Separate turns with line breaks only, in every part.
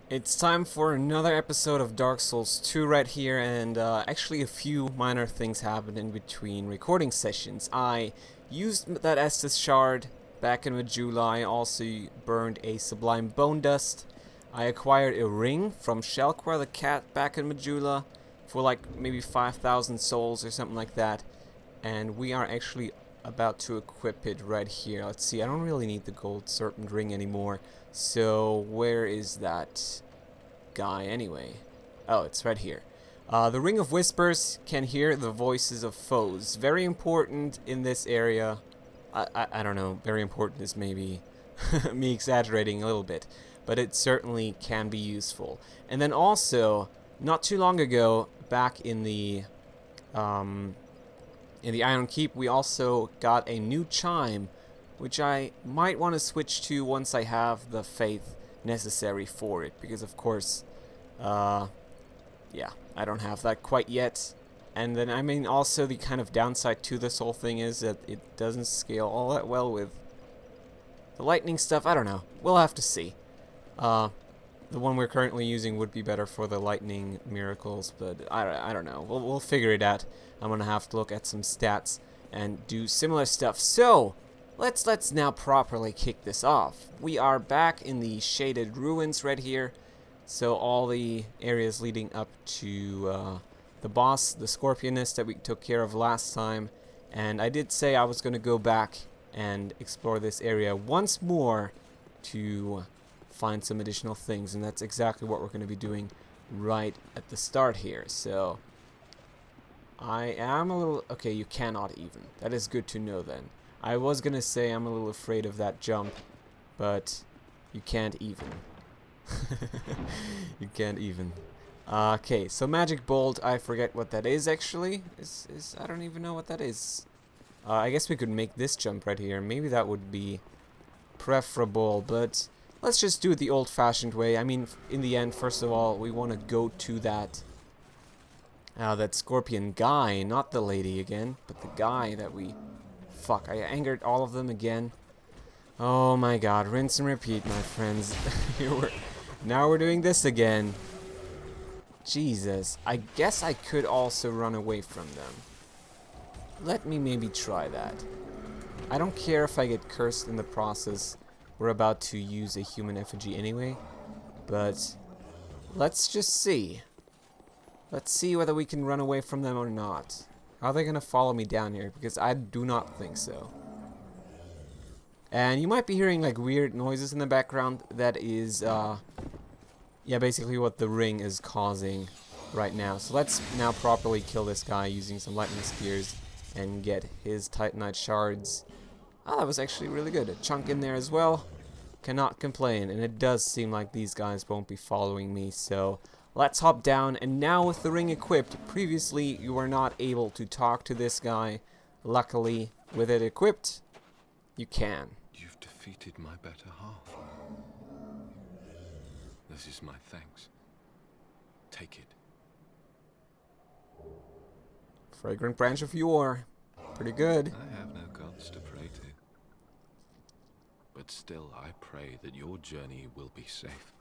It's time for another episode of Dark Souls 2 right here, and actually a few minor things happened in between recording sessions. I used that Estus shard back in Majula. I also burned a Sublime Bone Dust. I acquired a ring from Shelquar the cat back in Majula for like maybe 5,000 souls or something like that. And we are actually about to equip it right here. Let's see, I don't really need the gold serpent ring anymore. So where is that guy anyway? Oh, it's right here. The Ring of Whispers can hear the voices of foes. Very important in this area. I don't know, very important is maybe me exaggerating a little bit, but it certainly can be useful. And then also, not too long ago, back in the Iron Keep, we also got a new chime, which I might want to switch to once I have the faith necessary for it, because of course, yeah, I don't have that quite yet. And then, I mean, also the kind of downside to this whole thing is that it doesn't scale all that well with the lightning stuff. I don't know. We'll have to see. The one we're currently using would be better for the lightning miracles, but I don't know. We'll figure it out. I'm gonna have to look at some stats and do similar stuff. So, let's now properly kick this off. We are back in the shaded ruins right here. So all the areas leading up to the boss, the Scorpionist that we took care of last time. And I did say I was going to go back and explore this area once more to find some additional things. And that's exactly what we're going to be doing right at the start here. So I am a little... Okay, you cannot even. That is good to know then. I was going to say I'm a little afraid of that jump, but you can't even. You can't even. Okay, so Magic Bolt, I forget what that is actually. I don't even know what that is. I guess we could make this jump right here. Maybe that would be preferable, but let's just do it the old-fashioned way. I mean, in the end, first of all, we want to go to that scorpion guy, not the lady again, but the guy that we... Fuck, I angered all of them again. Oh my god, rinse and repeat, my friends. Now we're doing this again. Jesus, I guess I could also run away from them. Let me maybe try that. I don't care if I get cursed in the process. We're about to use a human effigy anyway. But let's just see. Let's see whether we can run away from them or not. Are they gonna follow me down here? Because I do not think so. And you might be hearing like weird noises in the background. That is, yeah, basically what the ring is causing right now. So let's now properly kill this guy using some lightning spears and get his Titanite shards. Oh, that was actually really good. A chunk in there as well. Cannot complain. And it does seem like these guys won't be following me. So let's hop down. And now with the ring equipped, previously you were not able to talk to this guy. Luckily, with it equipped, you can.
You've defeated my better half. This is my thanks. Take it.
Fragrant branch of yore. Pretty good.
I have no gods to pray to. But still, I pray that your journey will be safe.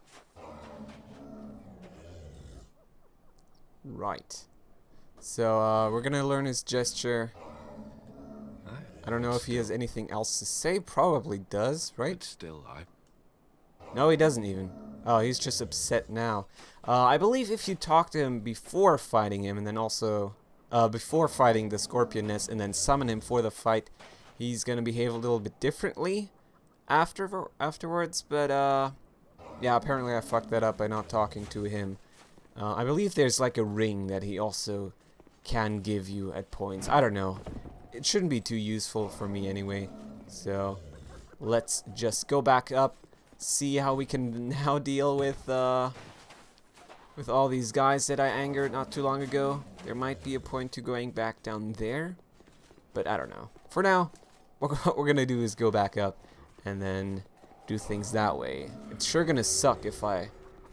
Right. So, we're gonna learn his gesture. I don't know if he has anything else to say. Probably does, right?
But still,
No, he doesn't even. Oh, he's just upset now. I believe if you talk to him before fighting him, and then also before fighting the Scorpioness, and then summon him for the fight, he's gonna behave a little bit differently afterwards. But yeah, apparently I fucked that up by not talking to him. I believe there's like a ring that he also can give you at points. I don't know. It shouldn't be too useful for me anyway. So let's just go back up, see how we can now deal with all these guys that I angered not too long ago. There might be a point to going back down there, but I don't know. For now, what we're gonna do is go back up and then do things that way. It's sure gonna suck if I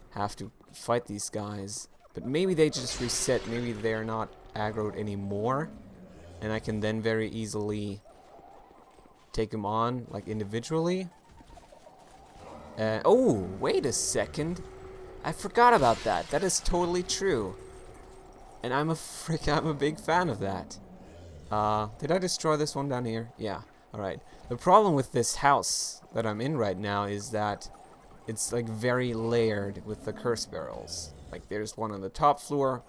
have to fight these guys, but maybe they just reset. Maybe they're not aggroed anymore, and I can then very easily take them on, like individually. Oh, wait a second. I forgot about that. That is totally true. And I'm a big fan of that. Did I destroy this one down here? Yeah. Alright. The problem with this house that I'm in right now is that it's like very layered with the curse barrels. Like there's one on the top floor,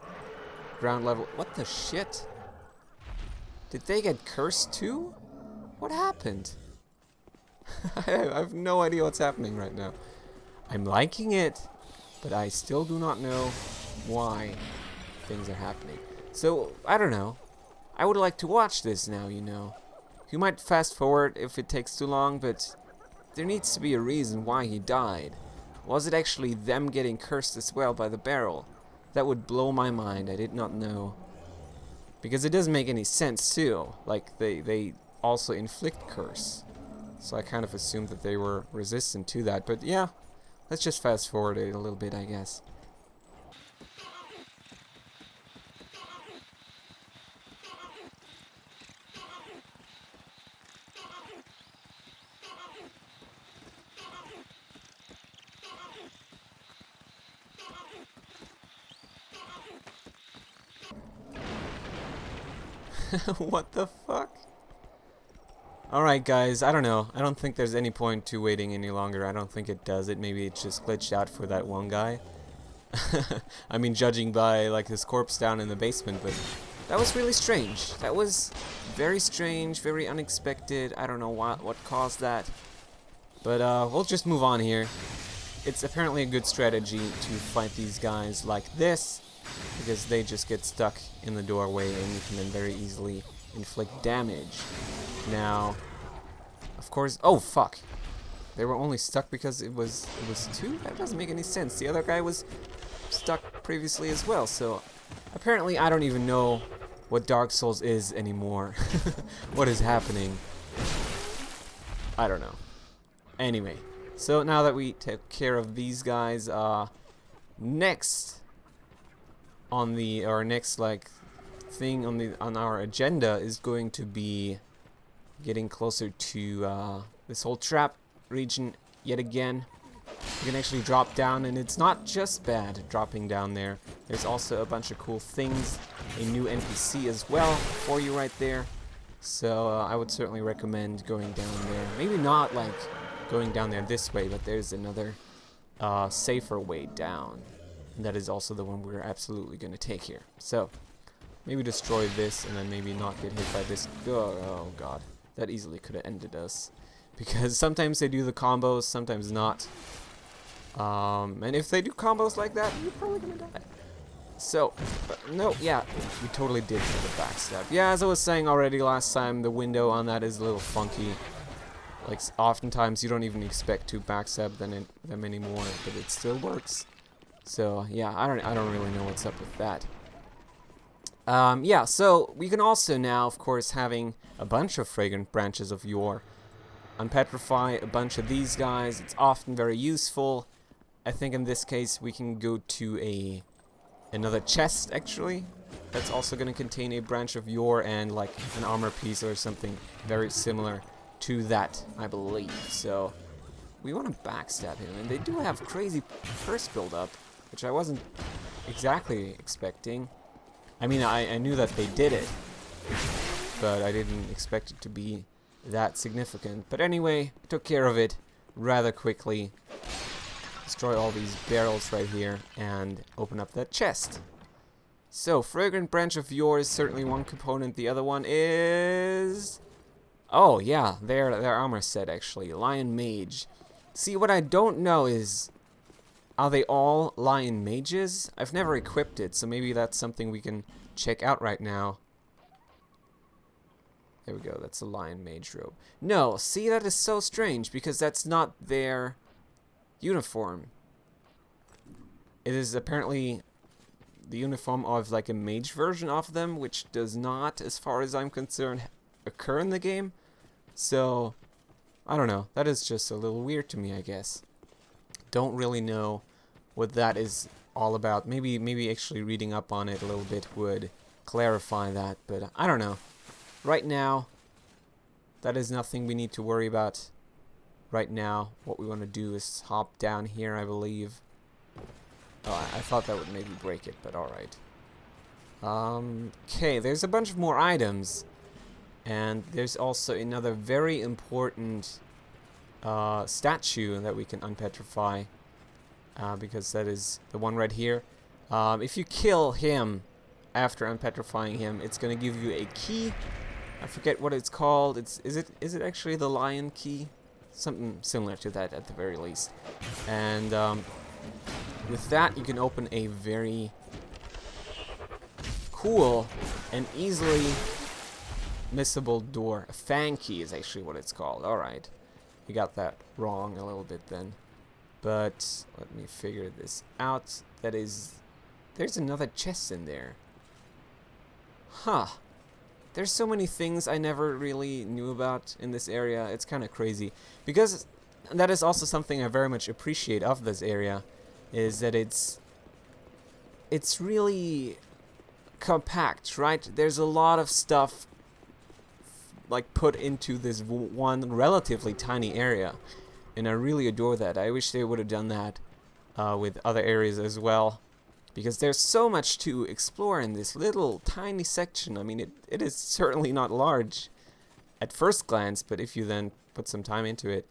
ground level. What the shit? Did they get cursed too? What happened? I have no idea what's happening right now. I'm liking it, but I still do not know why things are happening. So, I don't know. I would like to watch this now, you know. You might fast forward if it takes too long, but there needs to be a reason why he died. Was it actually them getting cursed as well by the barrel? That would blow my mind. I did not know. Because it doesn't make any sense too. Like they also inflict curse. So I kind of assumed that they were resistant to that. But yeah, let's just fast forward it a little bit, I guess. What the fuck? Alright guys, I don't know. I don't think there's any point to waiting any longer. I don't think it does it. Maybe it just glitched out for that one guy. I mean, judging by like his corpse down in the basement, but that was really strange. That was very strange, very unexpected. I don't know what caused that. But we'll just move on here. It's apparently a good strategy to fight these guys like this, because they just get stuck in the doorway and you can then very easily inflict damage. Now, of course, oh fuck, they were only stuck because it was two? That doesn't make any sense. The other guy was stuck previously as well, so apparently I don't even know what Dark Souls is anymore. What is happening? I don't know. Anyway, so now that we took care of these guys, next on our next like thing on our agenda is going to be getting closer to this whole trap region yet again. You can actually drop down, and it's not just bad dropping down there. There's also a bunch of cool things, a new NPC as well for you right there. So I would certainly recommend going down there. Maybe not like going down there this way, but there's another safer way down. And that is also the one we're absolutely going to take here. So maybe destroy this and then maybe not get hit by this. Oh god, that easily could have ended us. Because sometimes they do the combos, sometimes not. And if they do combos like that, you're probably going to die. So, but no, yeah, we totally did get the backstab. Yeah, as I was saying already last time, the window on that is a little funky. Like, oftentimes you don't even expect to backstab them anymore, but it still works. So, yeah, I don't really know what's up with that. Yeah, so we can also now, of course, having a bunch of fragrant branches of yore, unpetrify a bunch of these guys. It's often very useful. I think in this case we can go to another chest, actually. That's also going to contain a branch of yore and like an armor piece or something very similar to that, I believe. So we want to backstab him, and they do have crazy curse build-up, which I wasn't exactly expecting. I mean, I knew that they did it, but I didn't expect it to be that significant. But anyway, took care of it rather quickly. Destroy all these barrels right here and open up that chest. So, fragrant branch of yore is certainly one component. The other one is... oh, yeah, their armor set, actually. Lion Mage. See, what I don't know is... are they all Lion Mages? I've never equipped it, so maybe that's something we can check out right now. There we go, that's a Lion Mage robe. No, see, that is so strange, because that's not their uniform. It is apparently the uniform of like a mage version of them, which does not, as far as I'm concerned, occur in the game. So, I don't know, that is just a little weird to me, I guess. Don't really know what that is all about. Maybe actually reading up on it a little bit would clarify that, but I don't know. Right now, that is nothing we need to worry about. Right now, what we want to do is hop down here, I believe. Oh, I thought that would maybe break it, but alright. Okay, there's a bunch of more items. And there's also another very important statue that we can unpetrify. Because that is the one right here. If you kill him after unpetrifying him, it's going to give you a key. I forget what it's called. Is it actually the lion key? Something similar to that at the very least. And with that, you can open a very cool and easily missable door. A fang key is actually what it's called. Alright. You got that wrong a little bit then. But let me figure this out. That is... There's another chest in there. Huh. There's so many things I never really knew about in this area. It's kind of crazy. Because that is also something I very much appreciate of this area. Is that it's really compact, right? There's a lot of stuff like put into this one relatively tiny area. And I really adore that. I wish they would have done that with other areas as well. Because there's so much to explore in this little tiny section. I mean, it is certainly not large at first glance, but if you then put some time into it,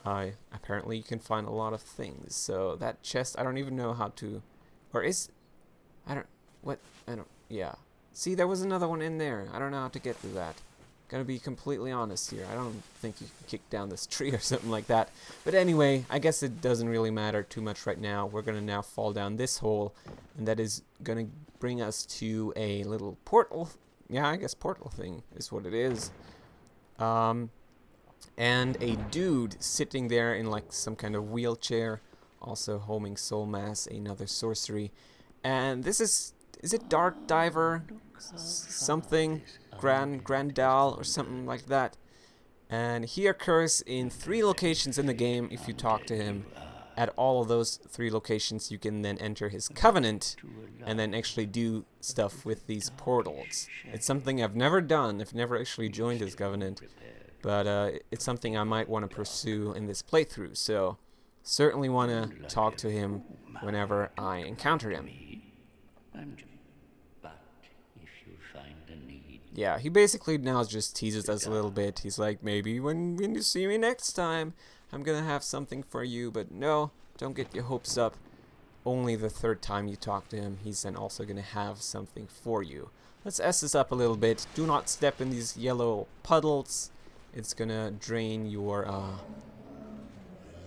apparently you can find a lot of things. So that chest, I don't even know how to... Or is... Yeah. See, there was another one in there. I don't know how to get to that. Gonna be completely honest here. I don't think you can kick down this tree or something like that. But anyway, I guess it doesn't really matter too much right now. We're gonna now fall down this hole, and that is gonna bring us to a little portal. Yeah, I guess portal thing is what it is. And a dude sitting there in like some kind of wheelchair, also homing soul mass, another sorcery. And this is it Dark Diver? Something? Grandal or something like that. And he occurs in 3 locations in the game. If you talk to him at all of those 3 locations, you can then enter his covenant and then actually do stuff with these portals. It's something I've never done. I've never actually joined his covenant, but it's something I might want to pursue in this playthrough. So certainly want to talk to him whenever I encounter him. Yeah, he basically now just teases us a little bit. He's like, maybe when you see me next time, I'm gonna have something for you. But no, don't get your hopes up. Only the 3rd time you talk to him, he's then also gonna have something for you. Let's S this up a little bit. Do not step in these yellow puddles. It's gonna drain your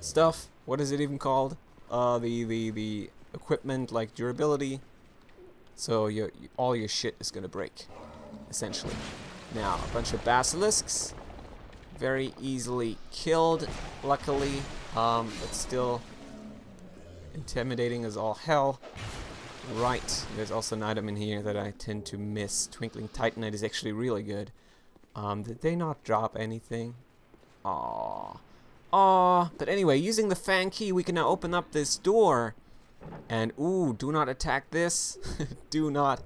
stuff. What is it even called? The equipment, like durability. So all your shit is gonna break, essentially. Now, a bunch of basilisks, very easily killed, luckily, but still intimidating as all hell. Right, there's also an item in here that I tend to miss. Twinkling Titanite is actually really good. Did they not drop anything? Aww. But anyway, using the fan key, we can now open up this door. And, ooh, do not attack this. Do not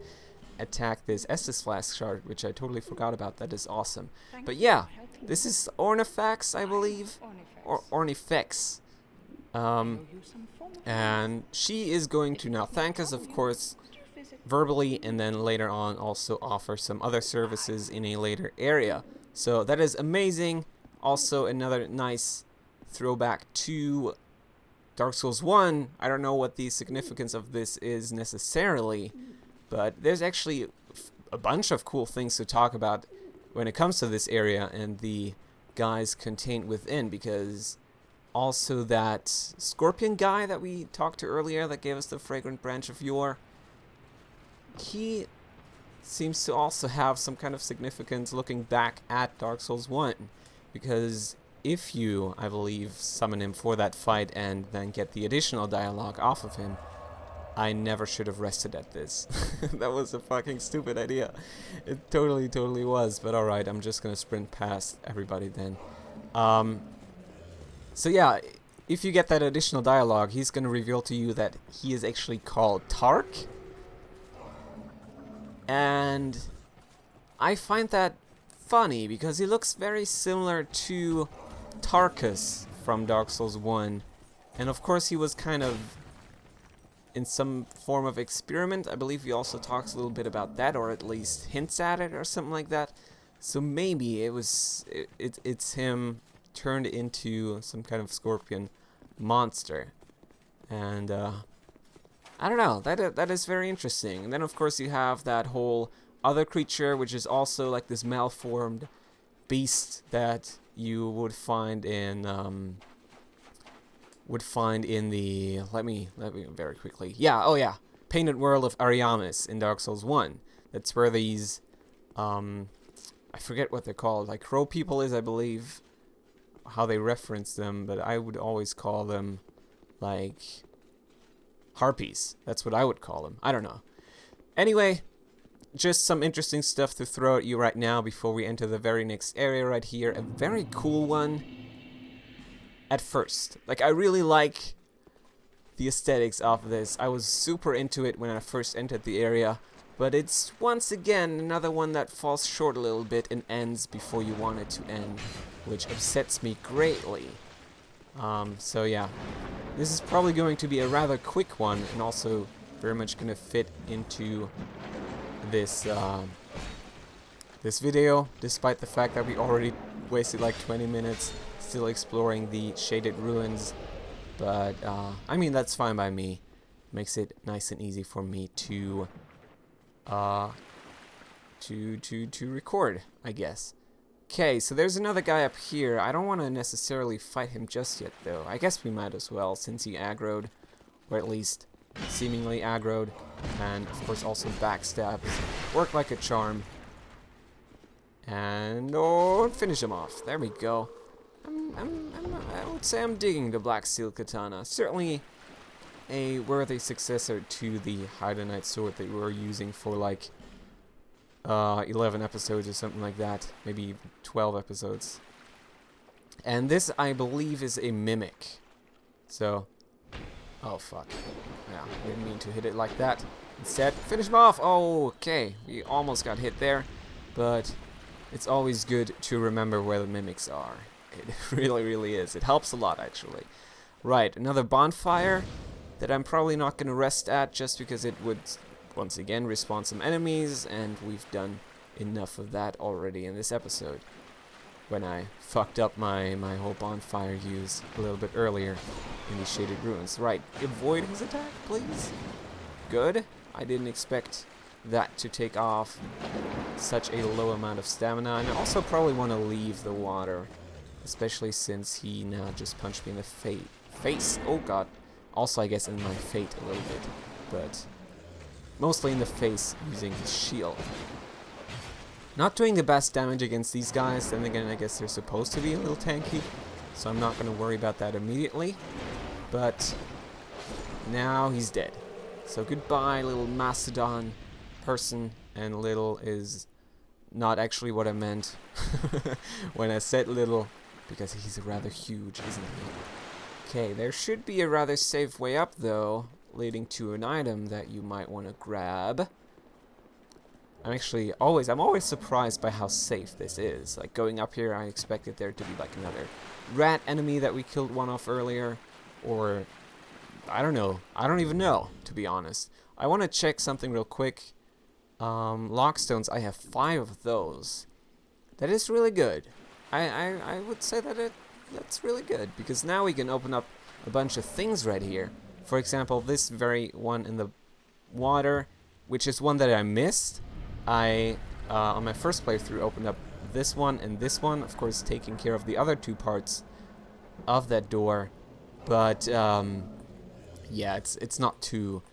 attack this Estus Flask shard, which I totally forgot about. That is awesome. But yeah, this is Ornifex, I believe. Or Ornifex. And she is going to now thank us, of course, verbally, and then later on also offer some other services in a later area. So that is amazing. Also another nice throwback to Dark Souls 1. I don't know what the significance of this is necessarily, but there's actually a bunch of cool things to talk about when it comes to this area and the guys contained within, because also that scorpion guy that we talked to earlier that gave us the fragrant branch of yore, he seems to also have some kind of significance looking back at Dark Souls 1, because if you, I believe, summon him for that fight and then get the additional dialogue off of him, I never should have rested at this. That was a fucking stupid idea. It totally was, but alright, I'm just gonna sprint past everybody then. So yeah, if you get that additional dialogue, he's gonna reveal to you that he is actually called Tark. And I find that funny because he looks very similar to Tarkus from Dark Souls 1, and of course he was kind of in some form of experiment. I believe he also talks a little bit about that, or at least hints at it, or something like that. So maybe it's him turned into some kind of scorpion monster, and I don't know. That is very interesting. And then of course you have that whole other creature, which is also like this malformed beast that you would find in the let me very quickly. Yeah, oh yeah. Painted World of Ariamis in Dark Souls 1. That's where these I forget what they're called. Like crow people is, I believe, how they reference them, but I would always call them like harpies. That's what I would call them. I don't know. Anyway, just some interesting stuff to throw at you right now before we enter the very next area right here. A very cool one at first. Like, I really like the aesthetics of this. I was super into it when I first entered the area, but it's once again another one that falls short a little bit and ends before you want it to end, which upsets me greatly. So yeah, this is probably going to be a rather quick one, and also very much going to fit into this this video, despite the fact that we already wasted like 20 minutes still exploring the shaded ruins. But I mean, that's fine by me. Makes it nice and easy for me to record, I guess. Okay, so there's another guy up here. I don't want to necessarily fight him just yet, though. I guess we might as well, since he aggroed, or at least seemingly aggroed, and of course also backstabs. Work like a charm. And finish him off. There we go. I would say I'm digging the Black Steel Katana. Certainly a worthy successor to the Haidonite sword that we were using for like 11 episodes or something like that. Maybe 12 episodes. And this, I believe, is a mimic. So, oh fuck. Yeah, didn't mean to hit it like that. Instead, finish him off! Oh, okay. We almost got hit there. But it's always good to remember where the mimics are. It really, really is. It helps a lot, actually. Right, another bonfire that I'm probably not going to rest at just because it would, once again, respawn some enemies, and we've done enough of that already in this episode. When I fucked up my whole bonfire use a little bit earlier in the shaded ruins. Right, avoid his attack, please. Good. I didn't expect that to take off such a low amount of stamina, and I also probably want to leave the water, especially since he now just punched me in the face. Oh god. Also, I guess in my fate a little bit, but mostly in the face using his shield. Not doing the best damage against these guys. Then again, I guess they're supposed to be a little tanky, so I'm not going to worry about that immediately. But now he's dead. So goodbye, little mastodon person. And little is not actually what I meant when I said little, because he's rather huge, isn't he? Okay, there should be a rather safe way up, though, leading to an item that you might want to grab. I'm always surprised by how safe this is. Like, going up here, I expected there to be like another rat enemy that we killed one off earlier, or I don't know. I don't even know, to be honest. I want to check something real quick. Lockstones, I have 5 of those. That is really good. I would say that that's really good, because now we can open up a bunch of things right here. For example, this very one in the water, which is one that I missed. I, on my first playthrough, opened up this one and this one, of course taking care of the other 2 parts of that door. But, yeah, it's not too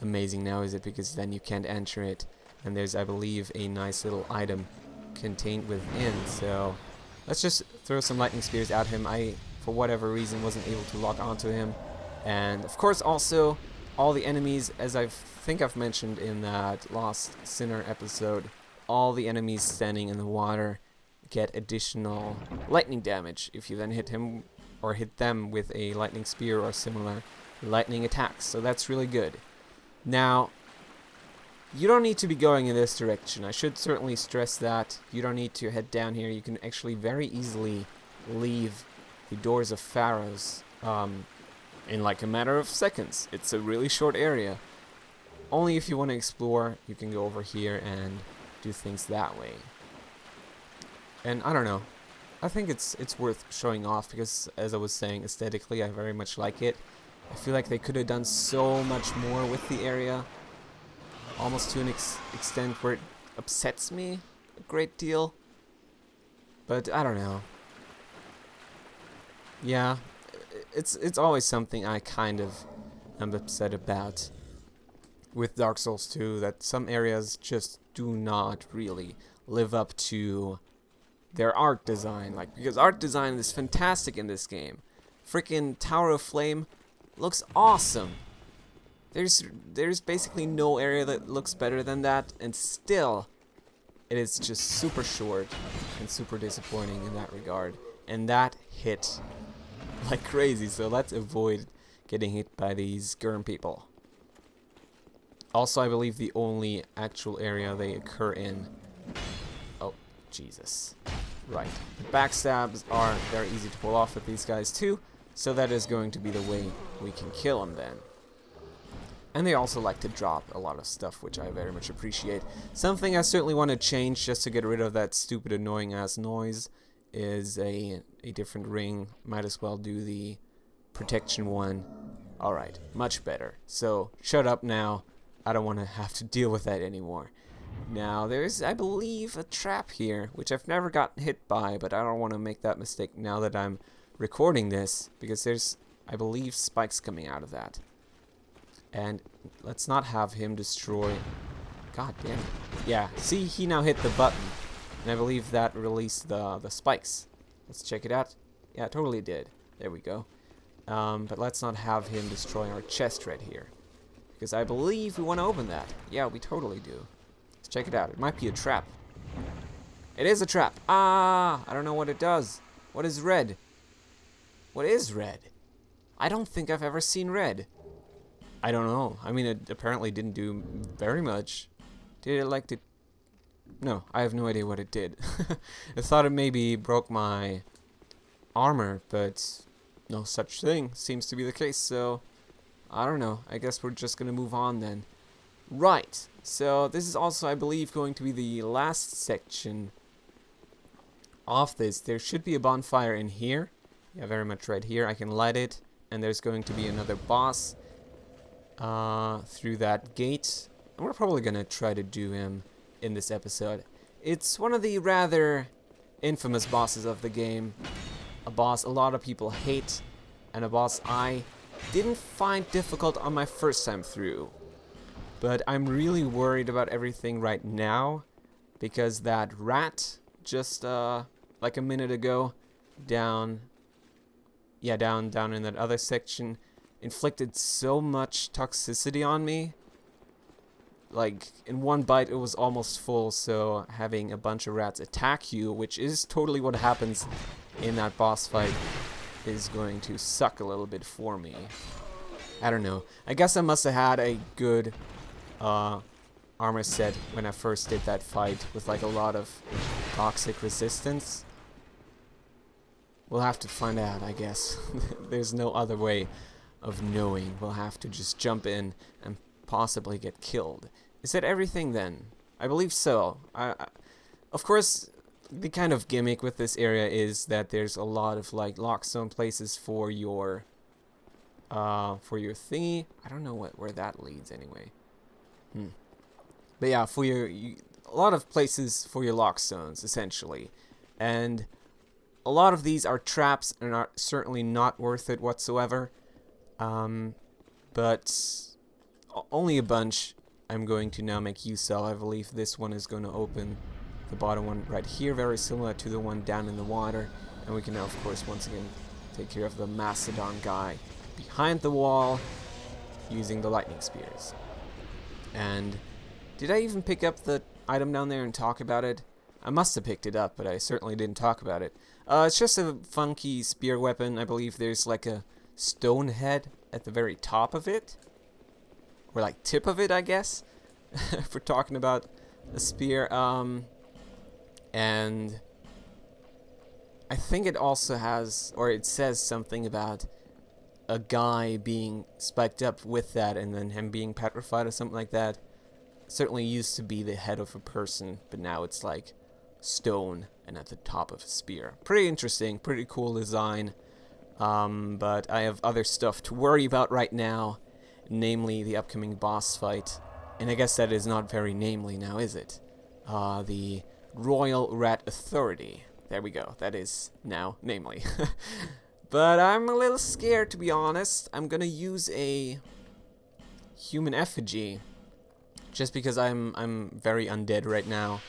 amazing now, is it? Because then you can't enter it. And there's, I believe, a nice little item contained within. So let's just throw some lightning spears at him. I, for whatever reason, wasn't able to lock onto him. And, of course, also, all the enemies, as I think I've mentioned in that Lost Sinner episode, all the enemies standing in the water get additional lightning damage if you then hit him or hit them with a lightning spear or similar lightning attacks. So that's really good. Now, you don't need to be going in this direction. I should certainly stress that. You don't need to head down here. You can actually very easily leave the doors of Pharros in like a matter of seconds. It's a really short area. Only if you want to explore, you can go over here and do things that way. And I don't know. I think it's worth showing off because, as I was saying, aesthetically I very much like it. I feel like they could have done so much more with the area. Almost to an extent where it upsets me a great deal. But I don't know. Yeah, it's always something I kind of am upset about with Dark Souls 2, that some areas just do not really live up to their art design. Like, because art design is fantastic in this game. Freaking Tower of Flame looks awesome. There's basically no area that looks better than that, and still it is just super short and super disappointing in that regard. And that hit like crazy, so let's avoid getting hit by these Gurm people. Also, I believe the only actual area they occur in... Oh, Jesus. Right. The backstabs are very easy to pull off with these guys too, so that is going to be the way we can kill them then. And they also like to drop a lot of stuff, which I very much appreciate. Something I certainly want to change just to get rid of that stupid annoying ass noise is a different ring. Might as well do the protection one. Alright, much better. So, shut up now. I don't want to have to deal with that anymore. Now, there's, I believe, a trap here, which I've never gotten hit by, but I don't want to make that mistake now that I'm recording this, because there's, I believe, spikes coming out of that. And let's not have him destroy... God damn it. Yeah, see, he now hit the button, and I believe that released the spikes. Let's check it out. Yeah, it totally did. There we go. But let's not have him destroy our chest right here, because I believe we want to open that. Yeah, we totally do. Let's check it out. It might be a trap. It is a trap. Ah, I don't know what it does. What is red? What is red? I don't think I've ever seen red. I don't know. I mean, it apparently didn't do very much. Did it like to... No, I have no idea what it did. I thought it maybe broke my armor, but no such thing seems to be the case, so... I don't know. I guess we're just gonna move on then. Right. So this is also, I believe, going to be the last section of this. There should be a bonfire in here. Yeah, very much right here. I can light it, and there's going to be another boss through that gate. And we're probably gonna try to do him in this episode. It's one of the rather infamous bosses of the game. A boss a lot of people hate, and a boss I didn't find difficult on my first time through. But I'm really worried about everything right now, because that rat just like a minute ago down in that other section inflicted so much toxicity on me. Like, in one bite it was almost full, so having a bunch of rats attack you, which is totally what happens in that boss fight, is going to suck a little bit for me. I don't know. I guess I must have had a good armor set when I first did that fight with like a lot of toxic resistance. We'll have to find out, I guess. There's no other way of knowing. We'll have to just jump in and possibly get killed. Is that everything then? I believe so. Of course, the kind of gimmick with this area is that there's a lot of like lockstone places for your thingy. I don't know where that leads anyway. But yeah, for a lot of places for your lockstones essentially, and a lot of these are traps and are certainly not worth it whatsoever. But only a bunch I'm going to now make use of. I believe this one is going to open the bottom one right here, very similar to the one down in the water. And we can now, of course, once again take care of the Mastodon guy behind the wall using the lightning spears. And did I even pick up the item down there and talk about it? I must have picked it up, but I certainly didn't talk about it. It's just a funky spear weapon. I believe there's like a stone head at the very top of it. Or like tip of it, I guess. If we're talking about a spear. And I think it also has, or it says something about a guy being spiked up with that and then him being petrified or something like that. Certainly used to be the head of a person, but now it's like stone and at the top of a spear. Pretty interesting, pretty cool design. But I have other stuff to worry about right now, namely the upcoming boss fight. And I guess that is not very namely now, is it? The Royal Rat Authority. There we go. That is now namely. But I'm a little scared, to be honest. I'm gonna use a human effigy, just because I'm very undead right now,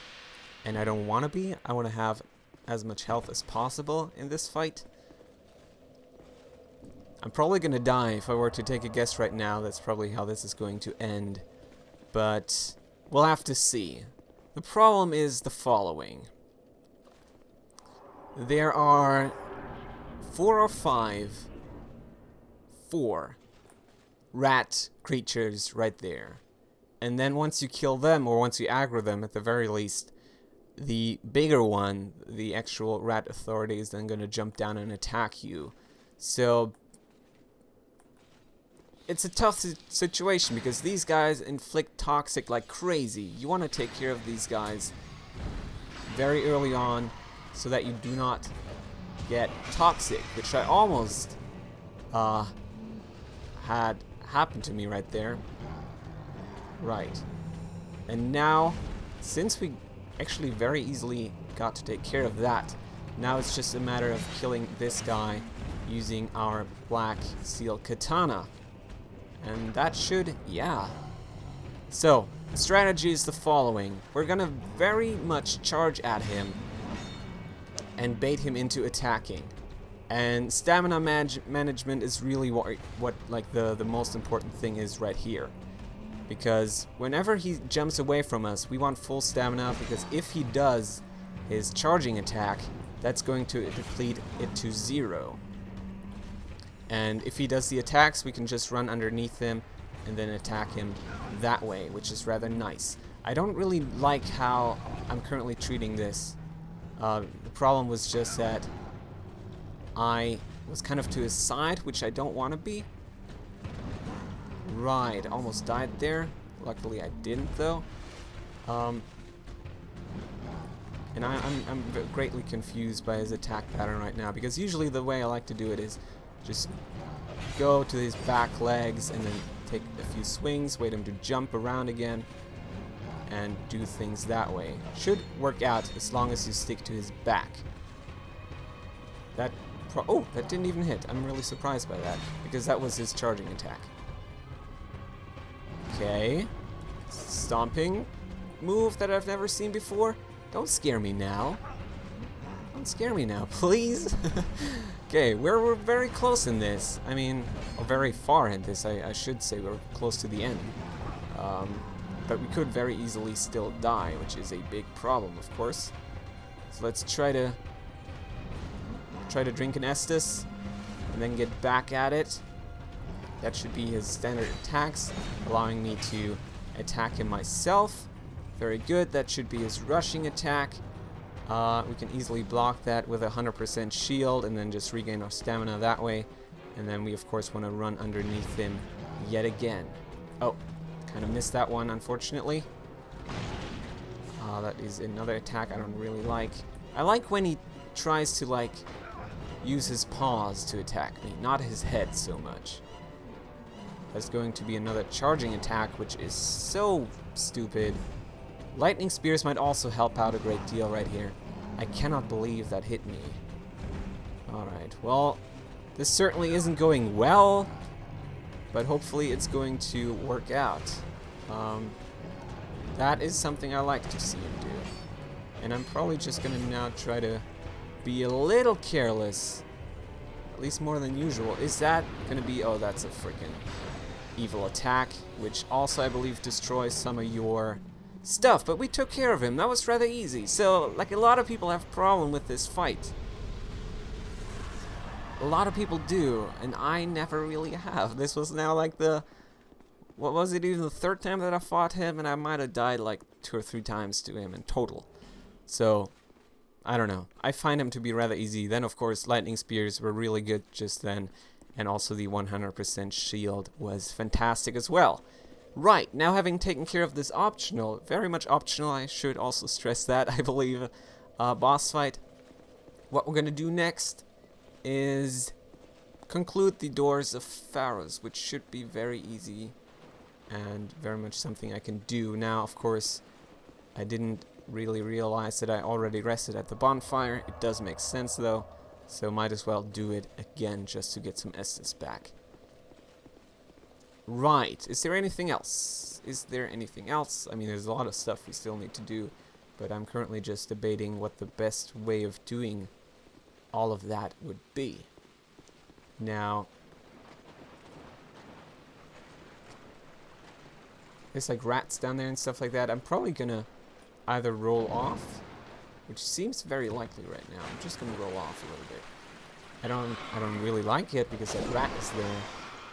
and I don't want to be. I want to have as much health as possible in this fight. I'm probably gonna die if I were to take a guess right now. That's probably how this is going to end. But we'll have to see. The problem is the following. There are 4 or 5 rat creatures right there. And then once you kill them, or once you aggro them at the very least, the bigger one, the actual rat authority, is then going to jump down and attack you. So it's a tough situation because these guys inflict toxic like crazy. You want to take care of these guys very early on so that you do not get toxic, which I almost had happen to me right there. Right. And now, since we actually very easily got to take care of that, now it's just a matter of killing this guy using our black steel katana. And that should, yeah. So, the strategy is the following. We're gonna very much charge at him and bait him into attacking. And stamina management is really what like the most important thing is right here. Because whenever he jumps away from us, we want full stamina, because if he does his charging attack, that's going to deplete it to 0. And if he does the attacks, we can just run underneath him and then attack him that way, which is rather nice. I don't really like how I'm currently treating this. The problem was just that I was kind of to his side, which I don't want to be. Right, almost died there. Luckily I didn't though. And I'm greatly confused by his attack pattern right now, because usually the way I like to do it is just go to his back legs and then take a few swings, wait him to jump around again, and do things that way. Should work out as long as you stick to his back. That that didn't even hit. I'm really surprised by that, because that was his charging attack. Okay. Stomping move that I've never seen before. Don't scare me now. Don't scare me now, please. Okay, we're very close in this. I mean, or very far in this, I should say. We're close to the end. But we could very easily still die, which is a big problem, of course. So let's try to drink an Estus and then get back at it. That should be his standard attacks, allowing me to attack him myself. Very good. That should be his rushing attack. We can easily block that with a 100% shield and then just regain our stamina that way. And then we, of course, want to run underneath him yet again. Oh, kind of missed that one, unfortunately. That is another attack I don't really like. I like when he tries to, like, use his paws to attack me, not his head so much. That's going to be another charging attack, which is so stupid. Lightning spears might also help out a great deal right here. I cannot believe that hit me. Alright, well, this certainly isn't going well, but hopefully it's going to work out. That is something I like to see him do. And I'm probably just going to now try to be a little careless, at least more than usual. Is that going to be... Oh, that's a freaking evil attack, which also, I believe, destroys some of your stuff. But we took care of him. That was rather easy. So, like, a lot of people have a problem with this fight. A lot of people do, and I never really have. This was now like the... What was it, even the 3rd time that I fought him, and I might have died like 2 or 3 times to him in total. So, I don't know. I find him to be rather easy. Then, of course, lightning spears were really good just then. And also the 100% shield was fantastic as well. Right, now having taken care of this optional, very much optional, I should also stress that, I believe, boss fight, what we're going to do next is conclude the doors of Pharros, which should be very easy and very much something I can do. Now, of course, I didn't really realize that I already rested at the bonfire. It does make sense though, so might as well do it again just to get some essence back. Right, is there anything else? Is there anything else? I mean, there's a lot of stuff we still need to do, but I'm currently just debating what the best way of doing all of that would be. Now, there's like rats down there and stuff like that. I'm probably gonna either roll off, which seems very likely right now. I'm just gonna roll off a little bit. I don't really like it because that rat is there.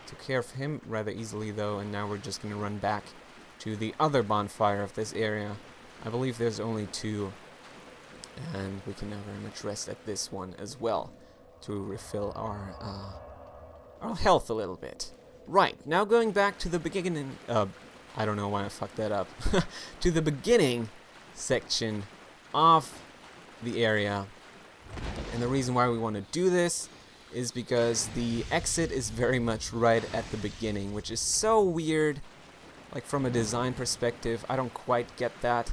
Took care of him rather easily though, and now we're just gonna run back to the other bonfire of this area. I believe there's only 2, and we can now very much rest at this one as well to refill our health a little bit. Right, now going back to the beginning, I don't know why I fucked that up, to the beginning section of the area. And the reason why we want to do this is because the exit is very much right at the beginning, which is so weird. Like from a design perspective, I don't quite get that.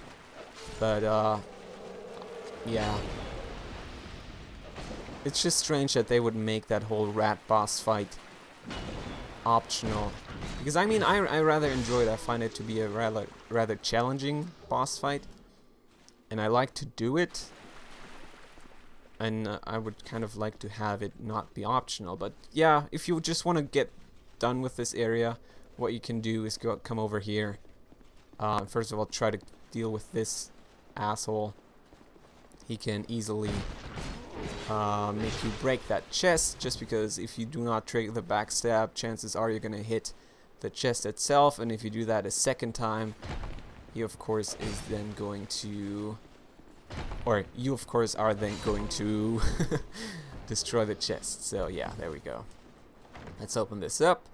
But yeah. It's just strange that they would make that whole rat boss fight optional. Because I mean, I rather enjoy it. I find it to be a rather challenging boss fight. And I like to do it. And I would kind of like to have it not be optional. But yeah, if you just want to get done with this area, what you can do is come over here. First of all, try to deal with this asshole. He can easily make you break that chest, just because if you do not trigger the backstab, chances are you're going to hit the chest itself. And if you do that a second time, he of course is then going to... Or you of course are then going to destroy the chest. So yeah, there we go. Let's open this up.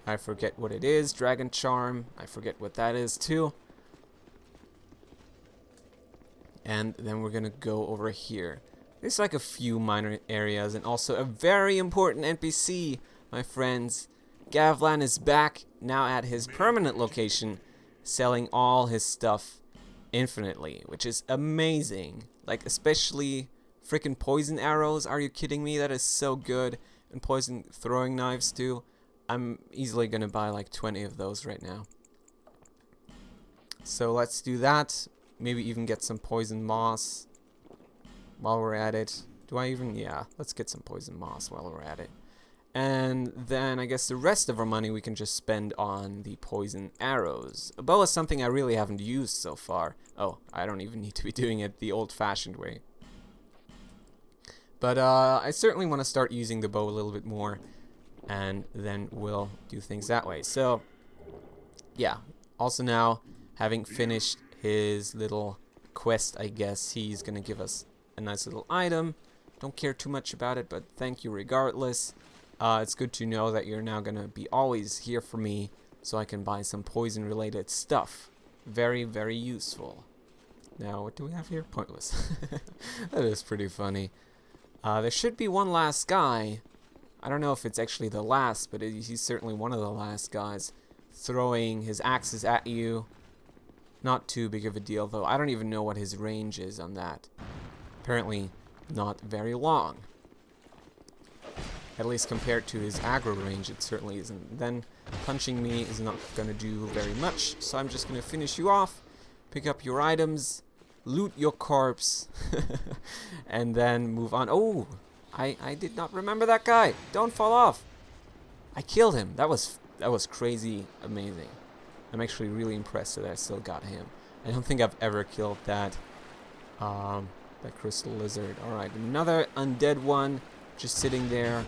I forget what it is. Dragon Charm. I forget what that is too. And then we're gonna go over here. There's like a few minor areas and also a very important NPC, my friends. Gavlan is back now at his permanent location, selling all his stuff infinitely, which is amazing. Like especially freaking poison arrows. Are you kidding me? That is so good. And poison throwing knives too. I'm easily gonna buy like 20 of those right now. So let's do that. Maybe even get some poison moss while we're at it. Do I even? Yeah, let's get some poison moss while we're at it. And then I guess the rest of our money we can just spend on the poison arrows. A bow is something I really haven't used so far. Oh, I don't even need to be doing it the old-fashioned way. But I certainly want to start using the bow a little bit more. And then we'll do things that way. So, yeah. Also now, having finished his little quest, I guess, he's going to give us a nice little item. Don't care too much about it, but thank you regardless. It's good to know that you're now going to be always here for me, so I can buy some poison-related stuff. Very, very useful. Now, what do we have here? Pointless. That is pretty funny. There should be one last guy. I don't know if it's actually the last, but he's certainly one of the last guys throwing his axes at you. Not too big of a deal, though. I don't even know what his range is on that. Apparently, not very long. At least compared to his aggro range, it certainly isn't. Then punching me is not going to do very much, so I'm just going to finish you off, pick up your items, loot your corpse, and then move on. Oh, I did not remember that guy. Don't fall off. I killed him. That was crazy amazing. I'm actually really impressed that I still got him. I don't think I've ever killed that crystal lizard. All right, another undead one. Just sitting there,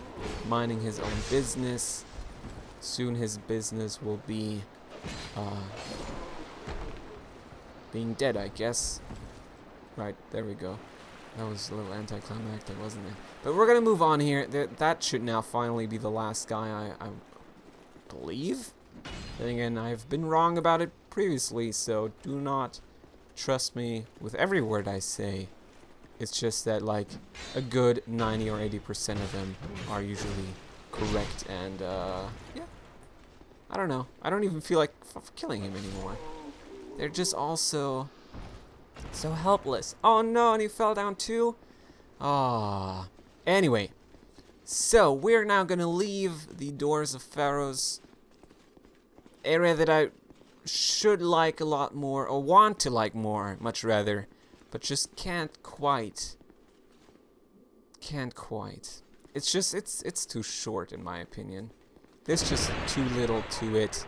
minding his own business. Soon his business will be being dead, I guess. Right, there we go. That was a little anticlimactic, wasn't it? But we're gonna move on here. That should now finally be the last guy, I believe. Then again, I've been wrong about it previously, so do not trust me with every word I say. It's just that, like, a good 90 or 80% of them are usually correct, and, yeah. I don't know. I don't even feel like killing him anymore. They're just all so helpless. Oh no, and he fell down too? Ah. Anyway, so we're now gonna leave the Doors of Pharros area that I should like a lot more, or want to like more, much rather, but just can't quite. It's just, it's too short in my opinion. There's just too little to it.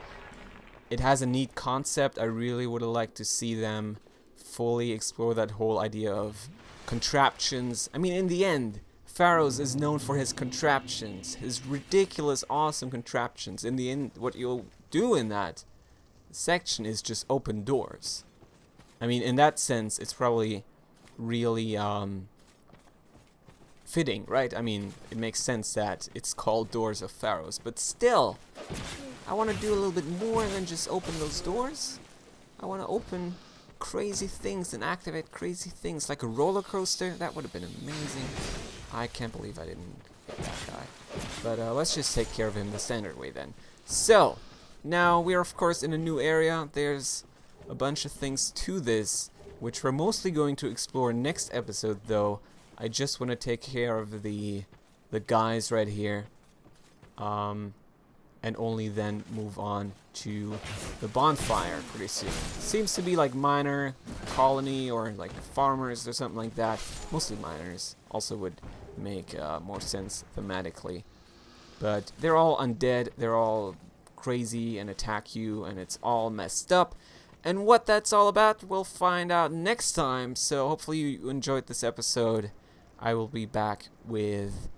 It has a neat concept. I really would have liked to see them fully explore that whole idea of contraptions. I mean, in the end, Pharros is known for his contraptions, his ridiculous, awesome contraptions. In the end, what you'll do in that section is just open doors. I mean, in that sense, it's probably really fitting, right? I mean, it makes sense that it's called Doors of Pharros, but still, I want to do a little bit more than just open those doors. I want to open crazy things and activate crazy things, like a roller coaster. That would have been amazing. I can't believe I didn't get that guy. But let's just take care of him the standard way then. So, now we're of course in a new area. There's a bunch of things to this, which we're mostly going to explore next episode though. I just want to take care of the guys right here, and only then move on to the bonfire pretty soon. Seems to be like miner colony or like farmers or something like that. Mostly miners. Also would make more sense thematically. But they're all undead. They're all crazy and attack you, and it's all messed up. And what that's all about, we'll find out next time. So hopefully you enjoyed this episode. I will be back with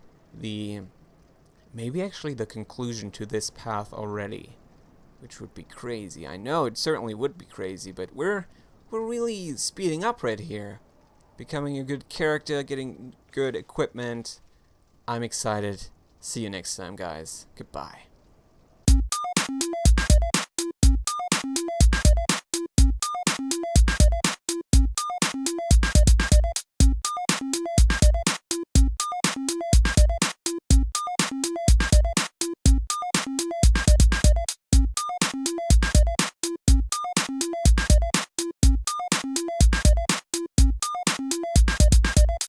maybe actually the conclusion to this path already, which would be crazy. I know it certainly would be crazy, but we're really speeding up right here, becoming a good character, getting good equipment. I'm excited. See you next time, guys. Goodbye.